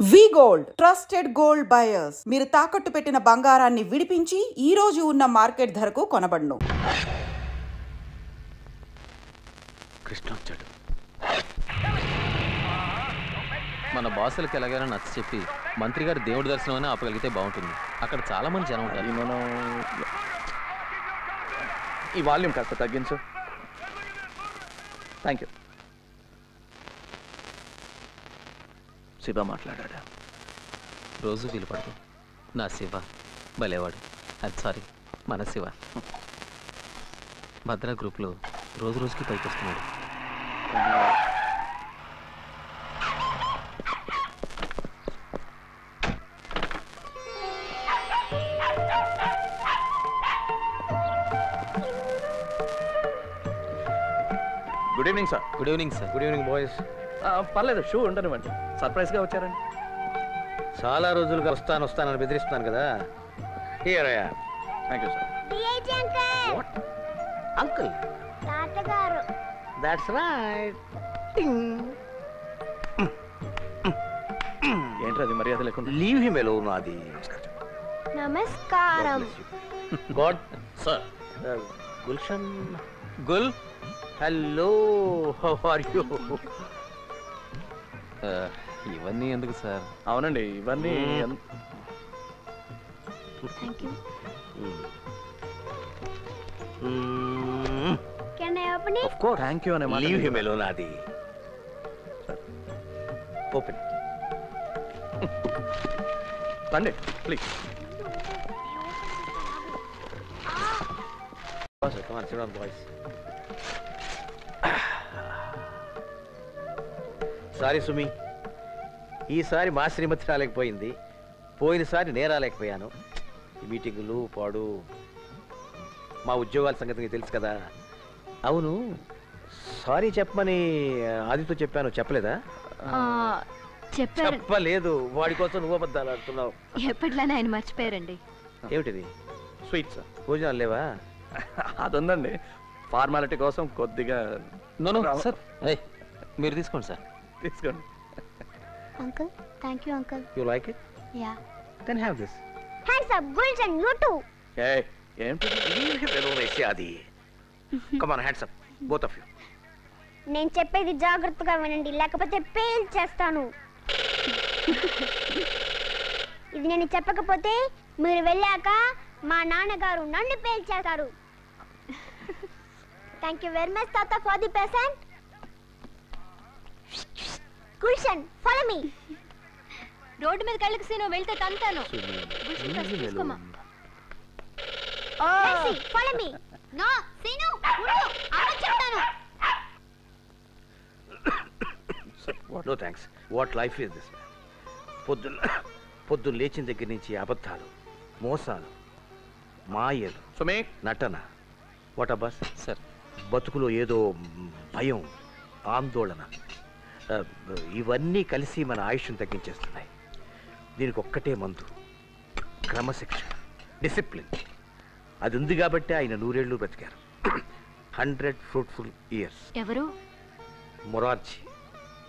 వి gold trusted gold buyers మీరు తాకట్టు పెట్టిన బంగారాన్ని విడిపించి ఈ రోజు ఉన్న మార్కెట్ ధరకు కొనబడును. కృష్ణ వచ్చాడు. మన బాసులకు ఎలాగైనా నచ్చ చెప్పి మంత్రి గారు దేవుడి దర్శనం ఆపగలిగితే బాగుంటుంది. అక్కడ చాలా మంది జనం ఉంటారు. మనం ఈ వాల్యూమ్ కాస్త తగ్గించు. Thank you. శివ మాట్లాడా? రోజు వీలుపడదు. నా శివ భలేవాడు. అది సారీ, మన శివ భద్రా గ్రూప్లో రోజు రోజుకి పైకి వస్తున్నాడు. Good evening sir. Good evening sir. Good evening boys. పర్లేదు, షూ ఉండనివ్వండి. సర్ప్రైజ్గా వచ్చారండి. చాలా రోజులుగా వస్తానని బెదిరిస్తున్నాను కదా. Here I am. Thank you sir. What uncle? తాతగారు. That's right. ఏంటి అది మర్యాద లేకుండా? Leave him alone. అది నమస్కారం. God sir. Gulshan. Gul, hello, how are you? ఇవన్నీ ఎందుకు సార్? అవునండి, ఇవన్నీ thank you. Can I open it? Of course. Thank you అనే మాట. Leave him alone. అది ఓపెన్. రండి please. Come on, sit down, boys. Sorry సుమి, ఈసారి మా శ్రీమతి రాలేకపోయింది. పోయినసారి నేను రాలేకపోయాను. ఈ మీటింగులు పాడు, మా ఉద్యోగాల సంగతి నీకు తెలుసు కదా. అవును, సారీ చెప్పమని ఆదితో చెప్పాను, చెప్పలేదా? చెప్పలేదు. వాడి కోసం నువ్వు అబద్ధాలు ఆడుతున్నావు. ఎప్పట్లానే ఆయన మర్చిపోయారండి. ఏమిటిది? స్వీట్స్. భోజనాలు లేవా? అది ఉందండి, ఫార్మాలిటీ కోసం కొద్దిగా. నో సార్, మీరు తీసుకోండి సార్. తీసుకోండి. Uncle, thank you uncle. You like it? Yeah. Then have this. Hands up Gulshan, you too. ఏంటి అది? Come on, hands up both of you. నేను చెప్పేది జాగ్రత్తగా వినండి, లేకపోతే పేల్ చేస్తాను. ఇది నేను చెప్పకపోతే మీరు వెళ్ళాక మా నాన్నగారు నన్ను పేల్ చేస్తారు. థ్యాంక్ యూ వెరీ మచ్ తాత for the present. Gulshan, follow me. Road మీద కళ్ళకి సీను వెళ్తే తంతాను. Follow me. నో సీను, అమ్మ చెప్తాను. No thanks. What life is this? పొద్దున్న లేచిన దగ్గర నుంచి అబద్ధాలు, మోసాలు, మాయలు, సుమే, నటన. వాట్ అబ్బాస్ సార్, బతుకులో ఏదో భయం, ఆందోళన, ఇవన్నీ కలిసి మన ఆయుష్ను తగ్గించేస్తున్నాయి. దీనికి ఒక్కటే మందు, క్రమశిక్షణ, డిసిప్లిన్. అది ఉంది కాబట్టి ఆయన 100 ఏళ్ళు బ్రతికారు. 100 ఫ్రూట్ఫుల్ ఇయర్స్. ఎవరు? Morarji,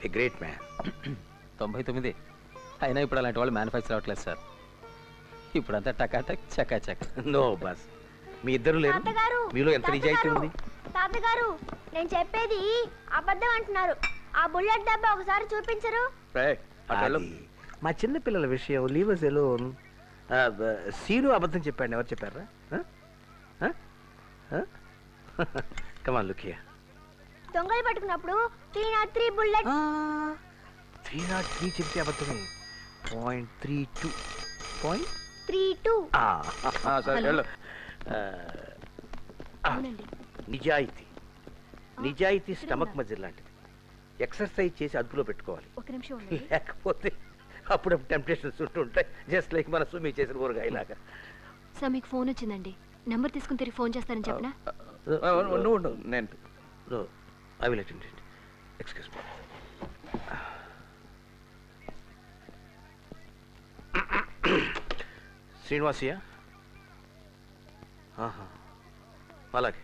a great man. 99. అయినా ఇప్పుడు అలాంటి వాళ్ళు మ్యానుఫ్యాక్చర్ అవ్వట్లేదు సార్. ఇప్పుడంతా టకాటక్ చకాచక్. నో బాస్, మీ ఇద్దరు లేరు. తాతగారు, మీలో ఎంత నిజాయితీ ఉంది? తాతగారు, నేను చెప్పేది అబద్ధం అంటున్నారు. ఆ బుల్లెట్ డబ్బా ఒకసారి చూపించరు? అది మా చిన్న పిల్లల విషయం. Leave us alone. సీను అబద్ధం చెప్పాడు. ఎవరు చెప్పారా? Come on, look here. దొంగలు పట్టుకున్నప్పుడు 303 బుల్లెట్. 303 చెప్తే అబద్ధమే. 0.32. 32. సరే వెళ్ళు. నిజాయితీ, నిజాయితీ స్టమక్ మధ్య లాంటిది. ఎక్సర్సైజ్ చేసి అదుపులో పెట్టుకోవాలి. ఒక నిమిషం ఉండండి. లేకపోతే అప్పుడప్పుడు టెంప్టేషన్స్ ఉంటుంటాయి. జస్ట్ లైక్ మన సుమి చేసిన ఊరగాయలాగా. సార్, మీకు ఫోన్ వచ్చిందండి. నెంబర్ తీసుకుని తిరిగి ఫోన్ చేస్తారని చెప్పనా? నువ్వు ఉండు, నేను. I will attend it. Excuse me. Srinivasaiah, అలాగే.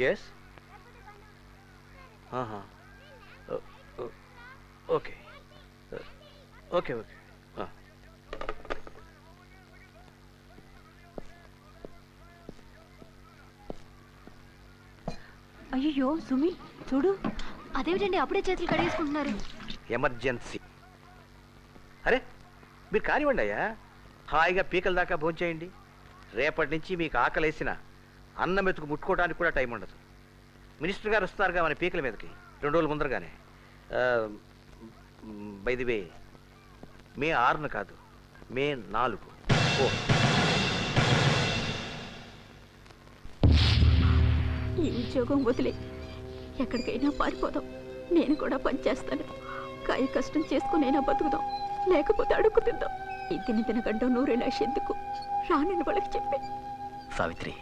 ఎస్. ఓకే ఓకే ఓకే అయ్యో సుమి చూడు. అదేమిటండి అప్పుడే చేతులు కడిగేసుకుంటున్నారు? ఎమర్జెన్సీ. అరే మీరు కానివ్వండి అయ్యా, హాయిగా పీకల దాకా భోంచేయండి. రేపటి నుంచి మీకు ఆకలేసిన అన్నం మెతుకు ముట్టుకోవడానికి కూడా టైం ఉండదు. మినిస్టర్ గారు వస్తారుగా మన పీకల మీదకి 2 రోజుల ముందరగానే. బై ది వే, మే 6 కాదు, మే 4. ఓ ఈ ఉద్యోగం వదిలే ఎక్కడికైనా పారిపోదాం. నేను కూడా పనిచేస్తాను. కాయ కష్టం చేసుకునైనా బతుకుదాం, లేకపోతే అడుక్కు తిందాం. ఈ తినగడ్డం 100 లక్ష ఎందుకు రానని వాళ్ళకి చెప్పి. సావిత్రి,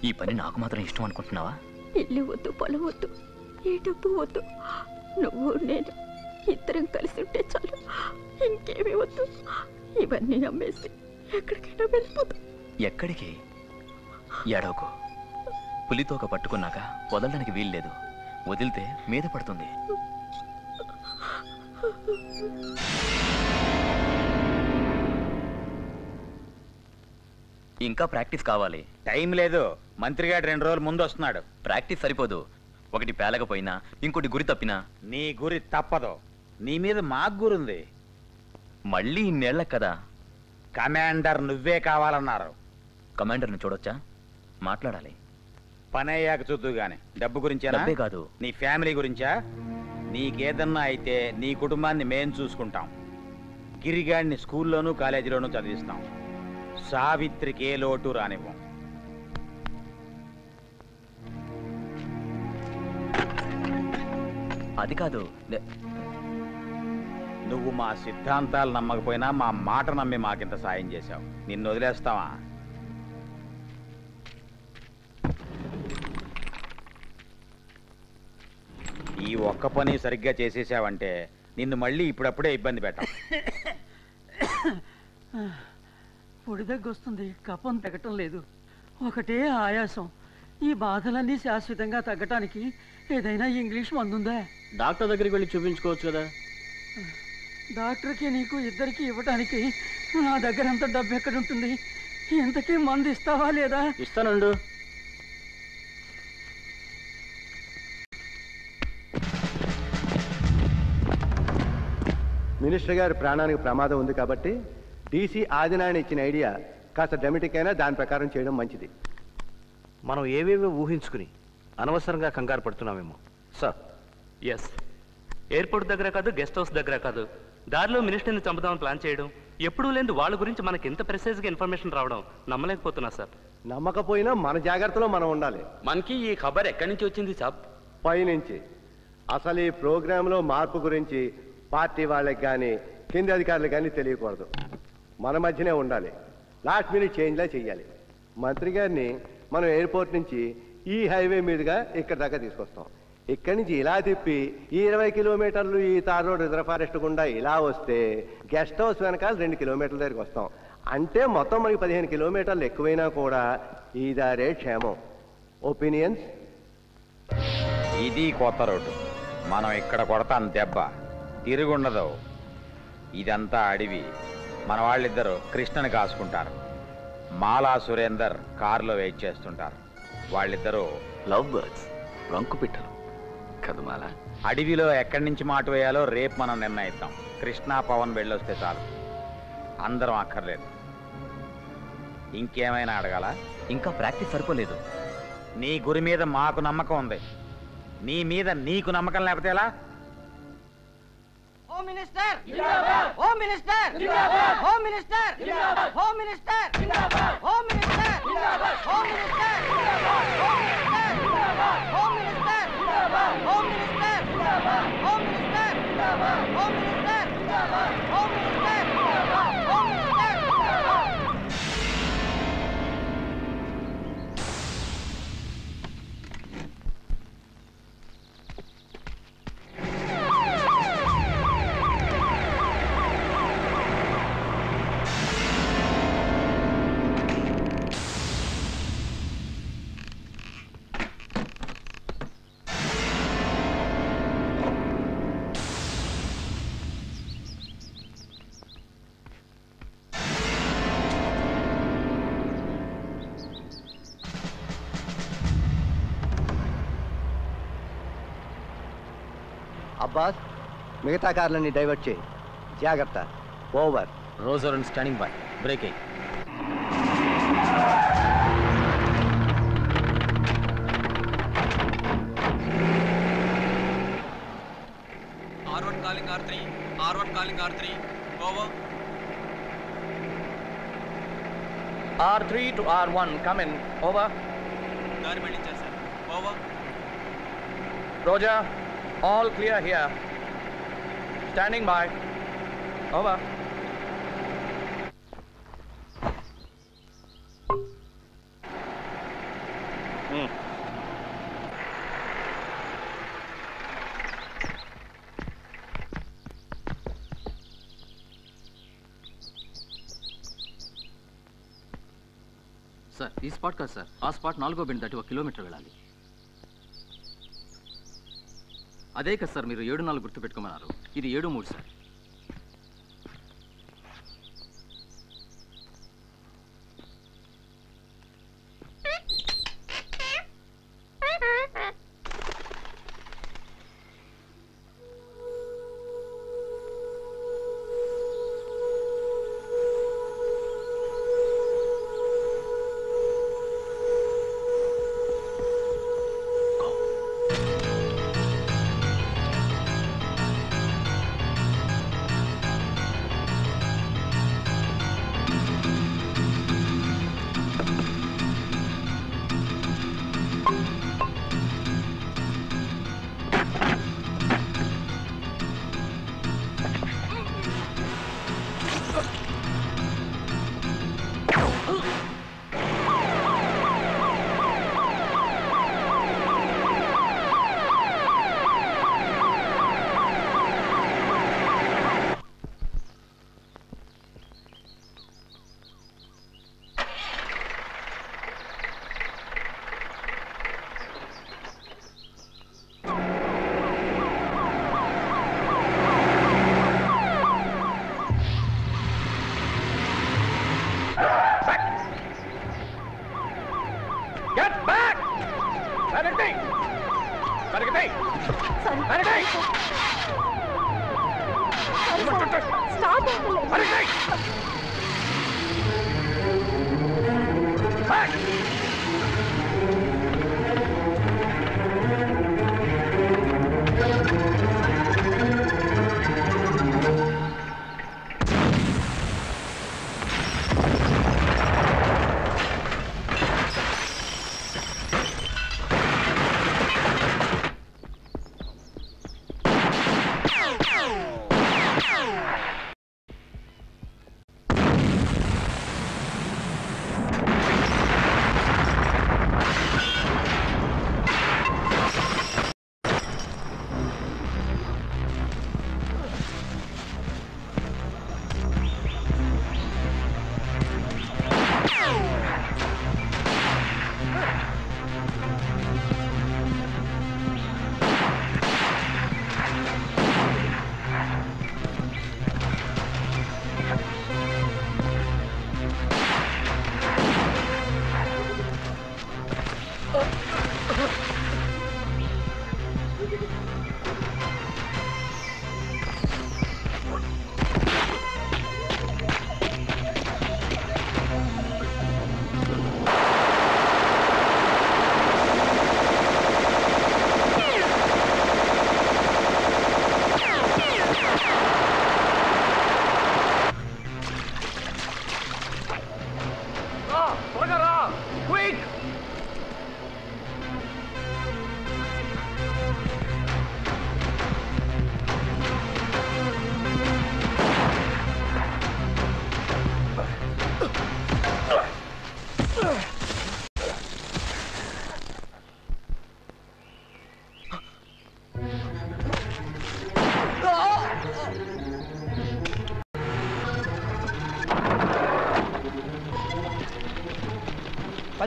ఈ పని నాకు మాత్రం ఇష్టం అనుకుంటున్నావా? ఇల్లు వద్దు, పొలం వద్దు, ఏ డబ్బు వద్దు. నువ్వు నేను ఇద్దరం కలిసి ఉంటే చాలు, ఇంకేమీ వద్దు. ఇవన్నీ అమ్మేసి ఎక్కడికైనా వెళ్ళిపోతాం. ఎక్కడికి? ఎడవకు. పులితోక పట్టుకున్నాక వదలడానికి వీల్లేదు. వదిలితే మీద పడుతుంది. ఇంకా ప్రాక్టీస్ కావాలి. టైం లేదు. మంత్రి గారు 2 రోజుల ముందు వస్తున్నాడు. ప్రాక్టీస్ సరిపోదు. ఒకటి పేలకపోయినా ఇంకోటి గురి తప్పినా. నీ గురి తప్పదు. నీ మీద మాకు గురుంది. మళ్ళీ ఇన్నేళ్ల కదా. కమాండర్ నువ్వే కావాలన్నారు. కమాండర్ని చూడొచ్చా? మాట్లాడాలి. పని అయ్యాక చూద్దు గాని. డబ్బు గురించేనా? డబ్బే కాదు, నీ ఫ్యామిలీ గురించా? నీకేదన్నా అయితే నీ కుటుంబాన్ని మేం చూసుకుంటాం. గిరిగాడిని స్కూల్లోనూ కాలేజీలోనూ చదివిస్తాం. సావిత్రికి ఏ లోటు రానివ్వం. అది కాదు. నువ్వు మా సిద్ధాంతాలు నమ్మకపోయినా మా మాట నమ్మి మాకింత సాయం చేశావు. నిన్ను వదిలేస్తావా? ఈ ఒక్క పని సరిగ్గా చేసేసావంటే నిన్ను మళ్ళీ ఇప్పుడప్పుడే ఇబ్బంది పెట్టాం. పొడి దగ్గొస్తుంది, కఫం తగ్గటం లేదు, ఒకటే ఆయాసం. ఈ బాధలన్నీ శాశ్వతంగా తగ్గటానికి ఏదైనా ఇంగ్లీష్ మందుందా? డాక్టర్ దగ్గరికి వెళ్ళి చూపించుకోవచ్చు కదా. డాక్టర్కి నీకు ఇద్దరికి ఇవ్వటానికి నా దగ్గర అంత డబ్బు ఎక్కడుంటుంది? ఇంతకీ మందు ఇస్తావా లేదా? ఇస్తానండు. మినిస్టర్ గారి ప్రాణానికి ప్రమాదం ఉంది కాబట్టి డీసీ ఆదినారాయణ ఇచ్చిన ఐడియా కాస్త డ్రామాటిక్ అయినా దాని ప్రకారం చేయడం మంచిది. మనం ఏవేవో ఊహించుకుని అనవసరంగా కంగారు పడుతున్నామేమో సార్. ఎస్, ఎయిర్పోర్ట్ దగ్గర కాదు, గెస్ట్ హౌస్ దగ్గర కాదు, దారిలో మినిస్టర్ని చంపుదామని ప్లాన్ చేయడం, ఎప్పుడూ లేని వాళ్ళ గురించి మనకి ఇంత ప్రెసైజ్గా ఇన్ఫర్మేషన్ రావడం నమ్మలేకపోతున్నా సార్. నమ్మకపోయినా మన జాగ్రత్తలో మనం ఉండాలి. మనకి ఈ ఖబర్ ఎక్కడి నుంచి వచ్చింది సాబ్? పైనుంచి. అసలు ఈ ప్రోగ్రాంలో మార్పు గురించి పార్టీ వాళ్ళకి కానీ కింది అధికారులకు కానీ తెలియకూడదు. మన మధ్యనే ఉండాలి. లాస్ట్ మినిట్ చేంజ్లా చెయ్యాలి. మంత్రి గారిని మనం ఎయిర్పోర్ట్ నుంచి ఈ హైవే మీదుగా ఇక్కడ దాకా తీసుకొస్తాం. ఇక్కడి నుంచి ఇలా తిప్పి ఈ 20 కిలోమీటర్లు ఈ తార్ రోడ్ రిజర్వ్ ఫారెస్ట్ గుండా ఇలా వస్తే గెస్ట్ హౌస్ వెనకాల 2 కిలోమీటర్ల దగ్గరికి వస్తాం. అంటే మొత్తం మనకి 15 కిలోమీటర్లు ఎక్కువైనా కూడా ఈ దారే క్షేమం. ఒపీనియన్స్? ఇది కొత్త రోడ్డు. మనం ఇక్కడ కొడతాం దెబ్బ, తిరుగుండదు. ఇదంతా అడవి. మన వాళ్ళిద్దరూ కృష్ణని కాసుకుంటారు. మాలా సురేందర్ కారులో వెయిట్ చేస్తుంటారు. వాళ్ళిద్దరూ లవ్ బర్డ్స్, రంకు పిట్టలు కదా మాల. అడవిలో ఎక్కడి నుంచి మాటు వేయాలో రేపు మనం నిర్ణయిద్దాం. కృష్ణ పవన్ వెళ్ళొస్తే చాలు. అందరం అక్కర్లేదు. ఇంకేమైనా అడగాల? ఇంకా ప్రాక్టీస్ సరిపోలేదు. నీ గురి మీద మాకు నమ్మకం ఉంది. నీ మీద నీకు నమ్మకం లేకపోతే ఎలా? హోమ్ మినిస్టర్ జిందాబాద్! హోమ్ మినిస్టర్ జిందాబాద్! హోమ్ మినిస్టర్ జిందాబాద్! హోమ్ మినిస్టర్ జిందాబాద్! హోమ్ మినిస్టర్ జిందాబాద్! హోమ్ మినిస్టర్ జిందాబాద్! హోమ్ మినిస్టర్ జిందాబాద్! హోమ్ మినిస్టర్ జిందాబాద్! హోమ్ మినిస్టర్ జిందాబాద్! హోమ్ మినిస్టర్ జిందాబాద్! హోమ్ మినిస్టర్ జిందాబాద్! హోమ్ మినిస్టర్ జిందాబాద్! హోమ్ మినిస్టర్ జిందాబాద్! అబ్బాస్ మిగతా కార్లన్నీ డైవర్ట్ చేయి. జాగ్రత్త. Over. Roger and standing by. Breaking. R1 calling R3. R1 calling R3. Over. R3 to R1, come in. Over. దారి మళ్ళించారు sir. Over. Roger, all clear here. Standing by. Over. Sir ఈ spot కాదు sir, ఆ spot 4వ bend దాటి 1 kilometre వెళ్ళాలి. అదే కదా సార్ మీరు 7-4 గుర్తు పెట్టుకోమన్నారు. ఇది 7-3 సార్.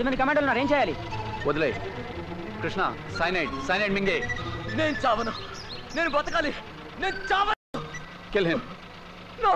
మంది కమాండోలు ఉన్నారు, ఏం చేయాలి? వదిలే కృష్ణ. సైనైడ్ మింగే. నేను చావను, నేను బతకాలి, నేను చావను. Kill him. నో.